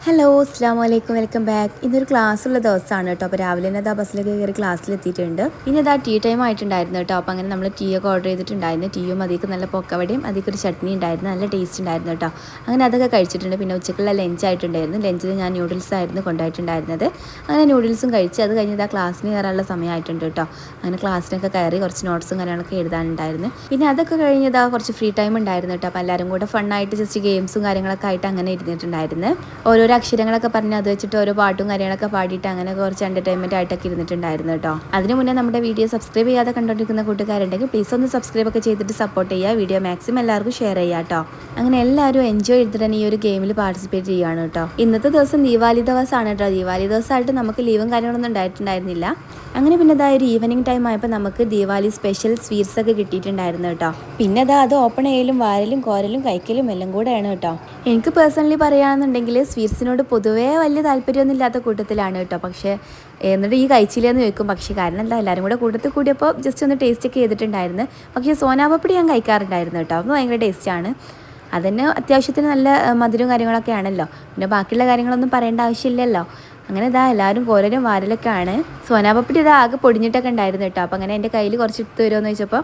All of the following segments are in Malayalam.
ഹലോ അസ്സാം വലൈക്കും വെൽക്കം ബാക്ക്. ഇന്നൊരു ക്ലാസ്സുള്ള ദിവസമാണ് കേട്ടോ. അപ്പോൾ രാവിലെ തന്നെ ബസ്സിലൊക്കെ കയറി ക്ലാസ്സിലെത്തിയിട്ടുണ്ട്. ഇനി ടീ ടൈം ആയിട്ടുണ്ടായിരുന്നു കേട്ടോ. അപ്പോൾ അങ്ങനെ നമ്മൾ ടീ ഒക്കെ ഓർഡർ ചെയ്തിട്ടുണ്ടായിരുന്നു. ടീയും അതിലേക്ക് നല്ല പൊക്കവടയും അതിലേക്ക് ഒരു ചട്നി ഉണ്ടായിരുന്നു. നല്ല ടേസ്റ്റ് ഉണ്ടായിരുന്നു കേട്ടോ. അങ്ങനെ അതൊക്കെ കഴിച്ചിട്ടുണ്ട്. പിന്നെ ഉച്ചക്കുള്ള ലഞ്ച് ആയിട്ടുണ്ടായിരുന്നു. ലഞ്ചിൽ ഞാൻ ന്യൂഡിൽസ് ആയിരുന്നു കൊണ്ടുപോയിട്ടുണ്ടായിരുന്നത്. അങ്ങനെ ന്യൂഡിൽസും കഴിച്ച് അത് കഴിഞ്ഞ് ക്ലാസ്സിന് കയറാനുള്ള സമയമായിട്ടുണ്ട് കേട്ടോ. അങ്ങനെ ക്ലാസ്സിനൊക്കെ കയറി കുറച്ച് നോട്ട്സും കാര്യങ്ങളൊക്കെ എഴുതാനുണ്ടായിരുന്നു. പിന്നെ അതൊക്കെ കഴിഞ്ഞ് കുറച്ച് ഫ്രീ ടൈം ഉണ്ടായിരുന്നു കേട്ടോ. അപ്പോൾ എല്ലാവരും കൂടെ ഫണ്ണായിട്ട് ജസ്റ്റ് ഗെയിംസും കാര്യങ്ങളൊക്കെ ആയിട്ട് അങ്ങനെ ഇരുന്നിട്ടുണ്ടായിരുന്നു. ഓരോരോ അക്ഷരങ്ങളൊക്കെ പറഞ്ഞ് അത് വെച്ചിട്ട് ഓരോ പാട്ടും കാര്യങ്ങളൊക്കെ പാടിയിട്ട് അങ്ങനെ കുറച്ച് എൻ്റർടൈൻമെൻറ്റ് ആയിട്ടൊക്കെ ഇരുന്നിട്ടുണ്ടായിരുന്നു കേട്ടോ. അതിന് മുന്നേ നമ്മുടെ വീഡിയോ സബ്സ്ക്രൈബ് ചെയ്യാതെ കണ്ടുകൊണ്ടിരിക്കുന്ന കൂട്ടുകാരുണ്ടെങ്കിൽ പ്ലീസ് ഒന്ന് സബ്സ്ക്രൈബ് ഒക്കെ ചെയ്തിട്ട് സപ്പോർട്ട് ചെയ്യുക. വീഡിയോ മാക്സിമം എല്ലാവർക്കും ഷെയർ ചെയ്യുക കേട്ടോ. അങ്ങനെ എല്ലാവരും എൻജോയ് ചെയ്തിട്ട് തന്നെ ഈ ഒരു ഗെയിമിൽ പാർട്ടിസിപ്പേറ്റ് ചെയ്യുകയാണ് കേട്ടോ. ഇന്നത്തെ ദിവസം ദീപാവലി ദിവസമാണ് കേട്ടോ. ദീപാവലി ദിവസമായിട്ട് നമുക്ക് ലീവും കാര്യങ്ങളൊന്നും ഉണ്ടായിട്ടുണ്ടായിരുന്നില്ല. അങ്ങനെ പിന്നെ ഒരു ഈവനിങ് ടൈം ആയപ്പോൾ നമുക്ക് ദീപാവലി സ്പെഷ്യൽ സ്വീറ്റ്സ് ഒക്കെ കിട്ടിയിട്ടുണ്ടായിരുന്നു കേട്ടോ. പിന്നെ അത് ഓപ്പൺ ചെയ്യലും വാരലും കോരലും കഴിക്കലും എല്ലാം കൂടെയാണ് കേട്ടോ. എനിക്ക് പേഴ്സണലി പറയുകയാണെന്നുണ്ടെങ്കിൽ സ്വീറ്റ്സിനോട് പൊതുവേ വലിയ താല്പര്യമൊന്നും ഇല്ലാത്ത കൂട്ടത്തിലാണ് കേട്ടോ. പക്ഷേ എന്നിട്ട് ഈ കഴിച്ചില്ലെന്ന് ചോദിക്കും. പക്ഷേ കാരണം എന്താ, എല്ലാവരും കൂടെ കൂട്ടത്തിൽ കൂടിയപ്പോൾ ജസ്റ്റ് ഒന്ന് ടേസ്റ്റ് ഒക്കെ ചെയ്തിട്ടുണ്ടായിരുന്നു. പക്ഷേ സോനാപപ്പടി ഞാൻ കഴിക്കാറുണ്ടായിരുന്നു കേട്ടോ. അപ്പോൾ ഭയങ്കര ടേസ്റ്റാണ്. അതിന് അത്യാവശ്യത്തിന് നല്ല മധുരവും കാര്യങ്ങളൊക്കെ ആണല്ലോ. പിന്നെ ബാക്കിയുള്ള കാര്യങ്ങളൊന്നും പറയേണ്ട ആവശ്യമില്ലല്ലോ. അങ്ങനെ എല്ലാവരും കോരലും വാരലൊക്കെ ആണ്. സോനാപപ്പടി ആകെ പൊടിഞ്ഞിട്ടൊക്കെ ഉണ്ടായിരുന്നു കേട്ടോ. അപ്പോൾ അങ്ങനെ എൻ്റെ കയ്യിൽ കുറച്ച് എടുത്ത് വരുമെന്ന് ചോദിച്ചപ്പോൾ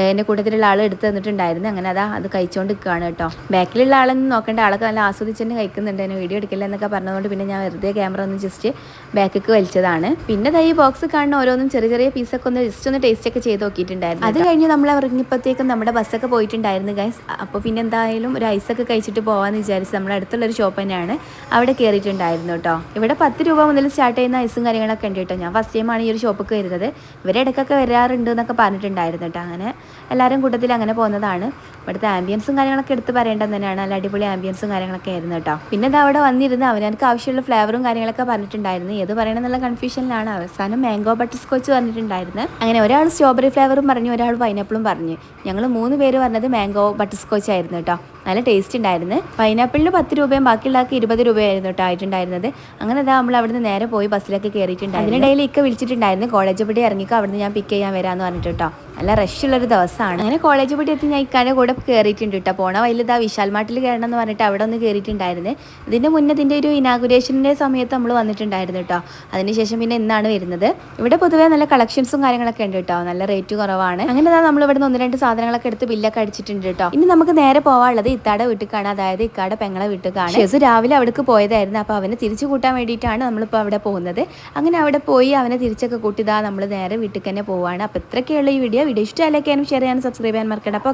എൻ്റെ കൂട്ടത്തിലുള്ള ആൾ എടുത്ത് തന്നിട്ടുണ്ടായിരുന്നു. അങ്ങനെ അത് കഴിച്ചുകൊണ്ട് നിൽക്കുകയാണ് കേട്ടോ. ബാക്കിലുള്ള ആളൊന്നും നോക്കേണ്ട, ആളൊക്കെ നല്ല ആസ്വദിച്ച് തന്നെ കഴിക്കുന്നുണ്ട്. എന്നെ വീഡിയോ എടുക്കില്ല എന്നൊക്കെ പറഞ്ഞതുകൊണ്ട് പിന്നെ ഞാൻ വെറുതെ ക്യാമറ ഒന്ന് ജസ്റ്റ് ബാക്കിലേക്ക് വലിച്ചതാണ്. പിന്നെ ഈ ബോക്സ് കാണുന്ന ഓരോന്നും ചെറിയ ചെറിയ പീസൊക്കെ ഒന്ന് ജസ്റ്റ് ഒന്ന് ടേസ്റ്റ് ഒക്കെ ചെയ്ത് നോക്കിയിട്ടുണ്ടായിരുന്നു. അത് കഴിഞ്ഞ് നമ്മൾ ഇറങ്ങിയപ്പോഴത്തേക്കും നമ്മുടെ ബസ്സൊക്കെ പോയിട്ടുണ്ടായിരുന്നു ഗൈസ്. അപ്പോൾ പിന്നെ എന്തായാലും ഒരു ഐസൊക്കെ കഴിച്ചിട്ട് പോകാമെന്ന് വിചാരിച്ച് നമ്മുടെ അടുത്തുള്ളൊരു ഷോപ്പ് തന്നെയാണ്, അവിടെ കയറിയിട്ടുണ്ടായിരുന്നു കേട്ടോ. ഇവിടെ 10 രൂപ മുതൽ സ്റ്റാർട്ട് ചെയ്യുന്ന ഐസും കാര്യങ്ങളൊക്കെ ഉണ്ട് കേട്ടോ. ഞാൻ ഫസ്റ്റ് ടൈമാണ് ഈ ഒരു ഷോപ്പൊക്കെ വരുന്നത്. ഇവരിടയ്ക്കൊക്കെ വരാറുണ്ട് എന്നൊക്കെ പറഞ്ഞിട്ടുണ്ടായിരുന്നു കേട്ടോ. അങ്ങനെ എല്ലാവരും കൂട്ടത്തിൽ അങ്ങനെ പോകുന്നതാണ്. ഇവിടുത്തെ ആംബിയൻസും കാര്യങ്ങളൊക്കെ എടുത്ത് പറയേണ്ടത് തന്നെയാണ്. നല്ല അടിപൊളി ആംബിയൻസും കാര്യങ്ങളൊക്കെ ആയിരുന്നു കേട്ടോ. പിന്നെ അവിടെ വന്നിരുന്ന് അവനക്ക് ആവശ്യമുള്ള ഫ്ലേവറും കാര്യങ്ങളൊക്കെ പറഞ്ഞിട്ടുണ്ടായിരുന്നു. ഏത് പറയണമെന്നുള്ള കൺഫ്യൂഷനിലാണ്. അവസാനം മാംഗോ ബട്ടർ സ്കോച്ച് പറഞ്ഞിട്ടുണ്ടായിരുന്നു. അങ്ങനെ ഒരാൾ സ്ട്രോബെറി ഫ്ലേവറും പറഞ്ഞു, ഒരാൾ പൈനാപ്പിളും പറഞ്ഞു. ഞങ്ങൾ 3 പേര് പറഞ്ഞത് മാംഗോ ബട്ടർ സ്കോച്ച് ആയിരുന്നു കേട്ടോ. നല്ല ടേസ്റ്റ് ഉണ്ടായിരുന്നു. പൈനാപ്പിളിന് 10 രൂപയും ബാക്കിയുള്ള 20 രൂപയായിരുന്നു കേട്ടോ ആയിട്ടുണ്ടായിരുന്നത്. അങ്ങനെ നമ്മൾ അവിടുന്ന് നേരെ പോയി ബസ്സിലൊക്കെ കയറിയിട്ടുണ്ടായിരുന്നു. അതിനിടയിൽ വിളിച്ചിട്ടുണ്ടായിരുന്നു, കോളേജ് പടി ഇറങ്ങിക്കോ, അവിടുന്ന് ഞാൻ പിക്ക് ചെയ്യാൻ വരാമെന്ന് പറഞ്ഞിട്ട് കേട്ടോ. നല്ല റഷുള്ളൊരു ദിവസമാണ്. അങ്ങനെ കോളേജ് പടി എത്തി ഞാൻ ഇക്കാൻ്റെ കൂടെ കയറിയിട്ടുണ്ട് കേട്ടോ. പോണ വൈകിട്ട് വിശാൽ മാർട്ടിൽ കയറണം എന്ന് പറഞ്ഞിട്ട് അവിടെ ഒന്ന് കയറിയിട്ടുണ്ടായിരുന്നു. ഇതിൻ്റെ മുന്നേ ഇതിൻ്റെ ഒരു ഇനാഗുറേഷൻ്റെ സമയത്ത് നമ്മൾ വന്നിട്ടുണ്ടായിരുന്നു കേട്ടോ. അതിനുശേഷം പിന്നെ ഇന്നാണ് വരുന്നത്. ഇവിടെ പൊതുവേ നല്ല കളക്ഷൻസും കാര്യങ്ങളൊക്കെ ഉണ്ട് കേട്ടോ. നല്ല റേറ്റ് കുറവാണ്. അങ്ങനെ നമ്മൾ ഇവിടെ നിന്ന് 1-2 സാധനങ്ങളൊക്കെ എടുത്ത് ബില്ലൊക്കെ അടിച്ചിട്ടുണ്ട് കേട്ടോ. ഇനി നമുക്ക് നേരെ പോകാനുള്ളത് ഇത്താടെ വീട്ടിലേക്കാണ്. അതായത് ഇക്കാടെ പെങ്ങളെ വീട്ടിലേക്കാണ്. ഷെസ് രാവിലെ അവിടേക്ക് പോയതായിരുന്നു. അപ്പോൾ അവനെ തിരിച്ചു കൂട്ടാൻ വേണ്ടിയിട്ടാണ് നമ്മളിപ്പോൾ അവിടെ പോകുന്നത്. അങ്ങനെ അവിടെ പോയി അവനെ തിരിച്ചൊക്കെ കൂട്ടി നമ്മൾ നേരെ വീട്ടിൽ തന്നെ പോവുകയാണ്. അപ്പോൾ ഇത്രയൊക്കെയുള്ള ഈ വീഡിയോ ഇഷ്ടമായാലും ഷെയർ ചെയ്യാനും സബ്സ്ക്രൈബ് ചെയ്യാൻ മറക്കണ്ട. അപ്പോൾ